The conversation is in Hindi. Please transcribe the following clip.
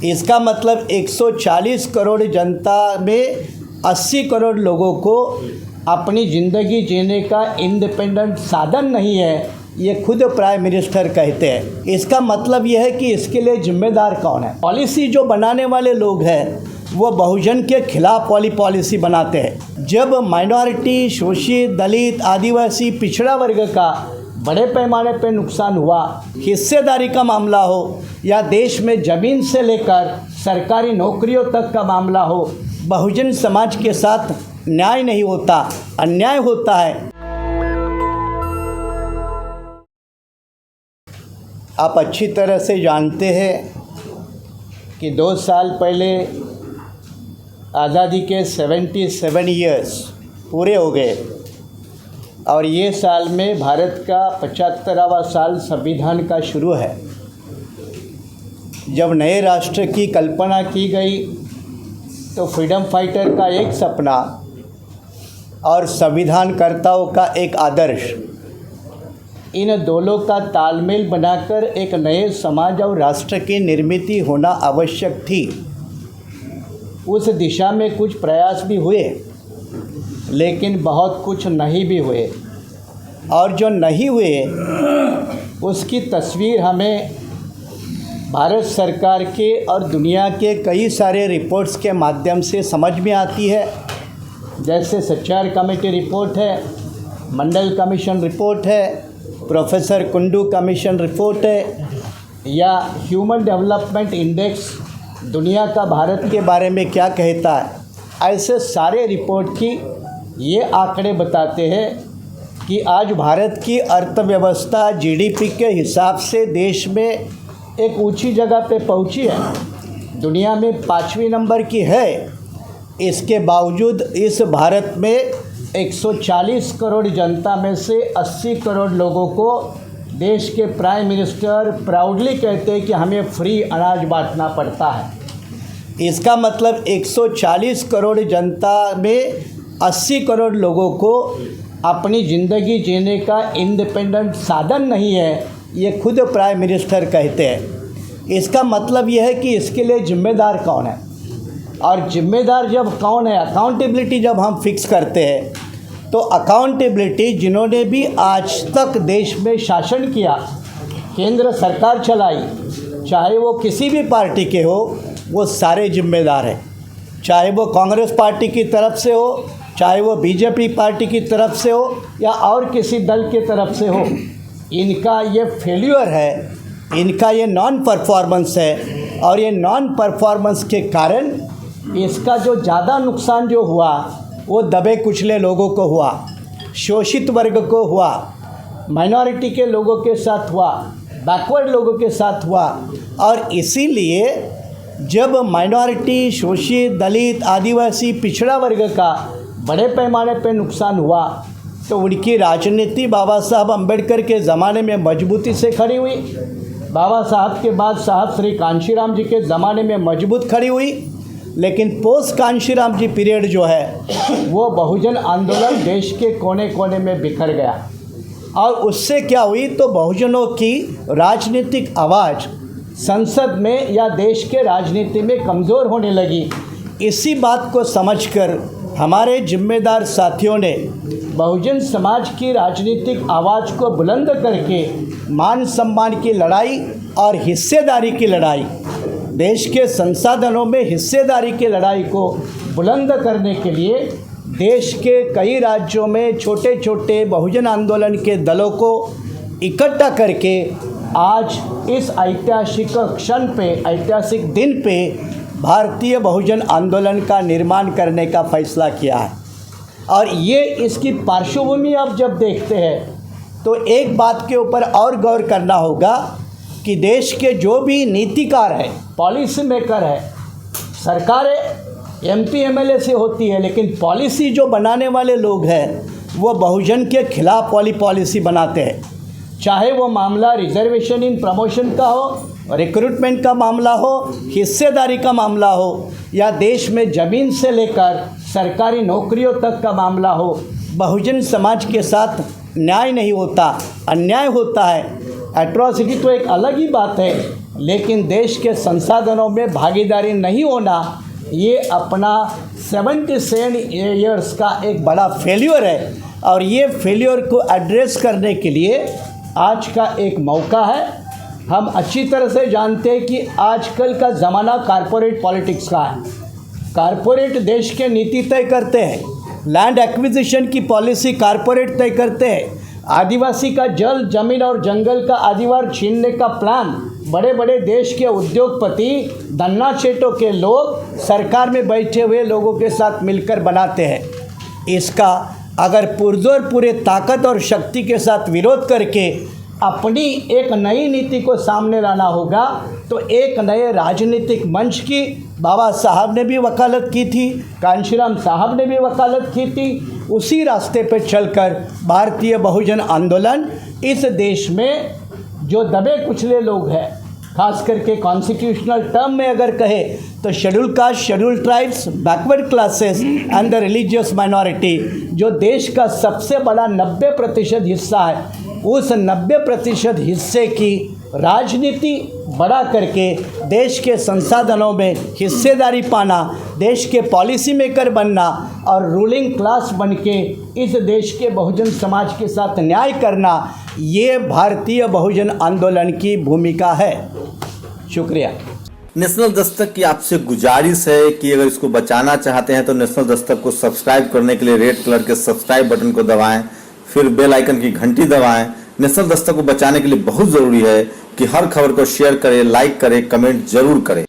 इसका मतलब 140 करोड़ जनता में 80 करोड़ लोगों को अपनी ज़िंदगी जीने का इंडिपेंडेंट साधन नहीं है, ये खुद प्राइम मिनिस्टर कहते हैं। इसका मतलब यह है कि इसके लिए जिम्मेदार कौन है? पॉलिसी जो बनाने वाले लोग हैं वो बहुजन के खिलाफ वाली पॉलिसी बनाते हैं। जब माइनॉरिटी, शोषित, दलित, आदिवासी, पिछड़ा वर्ग का बड़े पैमाने पे नुकसान हुआ, हिस्सेदारी का मामला हो या देश में ज़मीन से लेकर सरकारी नौकरियों तक का मामला हो, बहुजन समाज के साथ न्याय नहीं होता, अन्याय होता है। आप अच्छी तरह से जानते हैं कि 2 साल पहले आज़ादी के 77 ईयर्स पूरे हो गए और ये साल में भारत का 75वां साल संविधान का शुरू है। जब नए राष्ट्र की कल्पना की गई तो फ्रीडम फाइटर का एक सपना और संविधानकर्ताओं का एक आदर्श, इन दोनों का तालमेल बनाकर एक नए समाज और राष्ट्र की निर्मित होना आवश्यक थी। उस दिशा में कुछ प्रयास भी हुए, लेकिन बहुत कुछ नहीं भी हुए, और जो नहीं हुए उसकी तस्वीर हमें भारत सरकार के और दुनिया के कई सारे रिपोर्ट्स के माध्यम से समझ में आती है। जैसे सच्चार कमेटी रिपोर्ट है, मंडल कमीशन रिपोर्ट है, प्रोफेसर कुंडू कमीशन रिपोर्ट है, या ह्यूमन डेवलपमेंट इंडेक्स दुनिया का भारत के बारे में क्या कहता है। ऐसे सारे रिपोर्ट की ये आंकड़े बताते हैं कि आज भारत की अर्थव्यवस्था जीडीपी के हिसाब से देश में एक ऊंची जगह पे पहुंची है, दुनिया में 5वें नंबर की है। इसके बावजूद इस भारत में 140 करोड़ जनता में से 80 करोड़ लोगों को देश के प्राइम मिनिस्टर प्राउडली कहते हैं कि हमें फ्री अनाज बांटना पड़ता है। इसका मतलब 140 करोड़ जनता में 80 करोड़ लोगों को अपनी ज़िंदगी जीने का इंडिपेंडेंट साधन नहीं है, ये खुद प्राइम मिनिस्टर कहते हैं। इसका मतलब यह है कि इसके लिए जिम्मेदार कौन है, और जिम्मेदार जब कौन है, अकाउंटेबिलिटी जब हम फिक्स करते हैं तो अकाउंटेबिलिटी जिन्होंने भी आज तक देश में शासन किया, केंद्र सरकार चलाई, चाहे वो किसी भी पार्टी के हो, वो सारे जिम्मेदार हैं। चाहे वो कांग्रेस पार्टी की तरफ से हो, चाहे वो बीजेपी पार्टी की तरफ से हो या और किसी दल की तरफ से हो, इनका ये फेल्यूर है, इनका ये नॉन परफॉर्मेंस है। और ये नॉन परफॉर्मेंस के कारण इसका जो ज़्यादा नुकसान जो हुआ वो दबे कुचले लोगों को हुआ, शोषित वर्ग को हुआ, माइनॉरिटी के लोगों के साथ हुआ, बैकवर्ड लोगों के साथ हुआ। और इसीलिए जब माइनॉरिटी, शोषित, दलित, आदिवासी, पिछड़ा वर्ग का बड़े पैमाने पे नुकसान हुआ तो उनकी राजनीति बाबा साहब अम्बेडकर के ज़माने में मजबूती से खड़ी हुई, बाबा साहब के बाद साहब श्री कांशीराम जी के ज़माने में मजबूत खड़ी हुई। लेकिन पोस्ट कांशीराम जी पीरियड जो है वो बहुजन आंदोलन देश के कोने कोने में बिखर गया, और उससे क्या हुई तो बहुजनों की राजनीतिक आवाज़ संसद में या देश के राजनीति में कमज़ोर होने लगी। इसी बात को समझकर हमारे जिम्मेदार साथियों ने बहुजन समाज की राजनीतिक आवाज़ को बुलंद करके मान सम्मान की लड़ाई और हिस्सेदारी की लड़ाई, देश के संसाधनों में हिस्सेदारी की लड़ाई को बुलंद करने के लिए देश के कई राज्यों में छोटे छोटे बहुजन आंदोलन के दलों को इकट्ठा करके आज इस ऐतिहासिक क्षण पे, ऐतिहासिक दिन पे भारतीय बहुजन आंदोलन का निर्माण करने का फैसला किया है। और ये इसकी पार्श्वभूमि आप जब देखते हैं तो एक बात के ऊपर और गौर करना होगा कि देश के जो भी नीतिकार है, पॉलिसी मेकर है, सरकारें एमपी एमएलए से होती है, लेकिन पॉलिसी जो बनाने वाले लोग हैं वो बहुजन के खिलाफ वाली पॉलिसी बनाते हैं। चाहे वो मामला रिजर्वेशन इन प्रमोशन का हो, रिक्रूटमेंट का मामला हो, हिस्सेदारी का मामला हो, या देश में ज़मीन से लेकर सरकारी नौकरियों तक का मामला हो, बहुजन समाज के साथ न्याय नहीं होता, अन्याय होता है। एट्रॉसिटी तो एक अलग ही बात है, लेकिन देश के संसाधनों में भागीदारी नहीं होना ये अपना 77 ईयर्स का एक बड़ा फेल्योर है। और ये फेल्योर को एड्रेस करने के लिए आज का एक मौका है। हम अच्छी तरह से जानते हैं कि आजकल का ज़माना कारपोरेट पॉलिटिक्स का है। कारपोरेट देश के नीति तय करते हैं, लैंड एक्विजिशन की पॉलिसी कारपोरेट तय करते हैं, आदिवासी का जल जमीन और जंगल का अधिकार छीनने का प्लान बड़े बड़े देश के उद्योगपति धन्ना सेठों के लोग सरकार में बैठे हुए लोगों के साथ मिलकर बनाते हैं। इसका अगर पुरजोर पूरे ताकत और शक्ति के साथ विरोध करके अपनी एक नई नीति को सामने लाना होगा तो एक नए राजनीतिक मंच की बाबा साहब ने भी वकालत की थी, कांशीराम साहब ने भी वकालत की थी। उसी रास्ते पर चलकर भारतीय बहुजन आंदोलन इस देश में जो दबे कुचले लोग हैं, खास करके कॉन्स्टिट्यूशनल टर्म में अगर कहे तो schedule caste, schedule tribes, backward classes and the religious minority, जो देश का सबसे बड़ा 90% हिस्सा है, उस 90% हिस्से की राजनीति बड़ा करके देश के संसाधनों में हिस्सेदारी पाना, देश के पॉलिसी मेकर बनना और रूलिंग क्लास बन के इस देश के बहुजन समाज के साथ न्याय करना, ये भारतीय बहुजन आंदोलन की भूमिका है। शुक्रिया। नेशनल दस्तक की आपसे गुजारिश है कि अगर इसको बचाना चाहते हैं तो नेशनल दस्तक को सब्सक्राइब करने के लिए रेड कलर के सब्सक्राइब बटन को दबाएं, फिर बेल आइकन की घंटी दबाएं। नेशनल दस्तक को बचाने के लिए बहुत ज़रूरी है कि हर खबर को शेयर करें, लाइक करें, कमेंट जरूर करें।